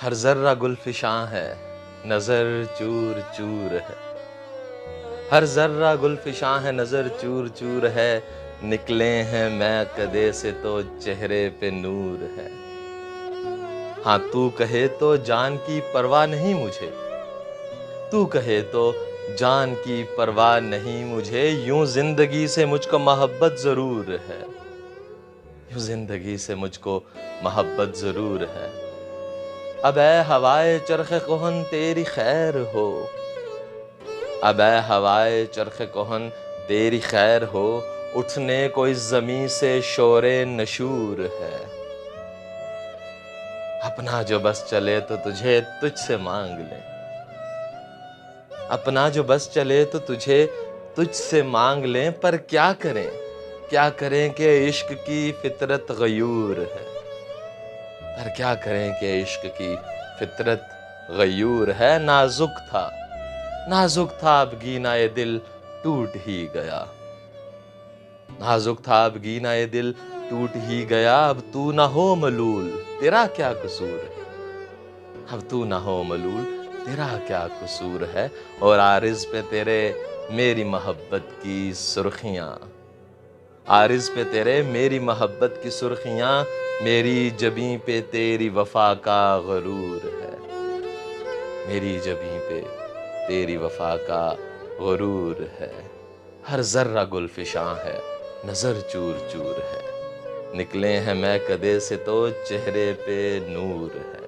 हर ज़र्रा गुलफ़िशां है, नज़र चूर चूर है। हर ज़र्रा गुलफ़िशां है, नज़र चूर चूर है। निकले हैं मैकदे से तो चेहरे पे नूर है। हाँ, तू कहे तो जान की परवाह नहीं मुझे, तू कहे तो जान की परवाह नहीं मुझे। यूँ ज़िंदगी से मुझको मोहब्बत ज़रूर है, यूँ ज़िंदगी से मुझको मोहब्बत ज़रूर है। अब ऐ हवाए चरख़ कुहन तेरी खैर हो, अब ऐ हवाए चरख़ कुहन तेरी खैर हो। उठने को इस ज़मीं से शोरे नशूर है। अपना जो बस चले तो तुझे तुझसे माँग लें, अपना जो बस चले तो तुझे तुझसे माँग लें। पर क्या करें, क्या करें कि इश्क की फ़ितरत ग़यूर है। पर क्या करें कि इश्क की फ़ितरत ग़यूर है। नाज़ुक था अब गीना ये दिल टूट ही गया। नाज़ुक था अब गीना ये दिल टूट ही गया। अब तू ना हो मलूल, तेरा क्या कसूर है। अब तू ना हो मलूल, तेरा क्या कसूर है। और आरिज़ पे तेरे मेरी मोहब्बत की सुर्ख़ियाँ, आरिज़ पे तेरे मेरी मोहब्बत की सुर्ख़ियाँ। मेरी जबीं पे तेरी वफ़ा का ग़ुरूर है, मेरी जबीं पे तेरी वफ़ा का ग़ुरूर है। हर ज़र्रा गुलफ़िशां है, नज़र चूर चूर है। निकले हैं मैकदे से तो चेहरे पे नूर है।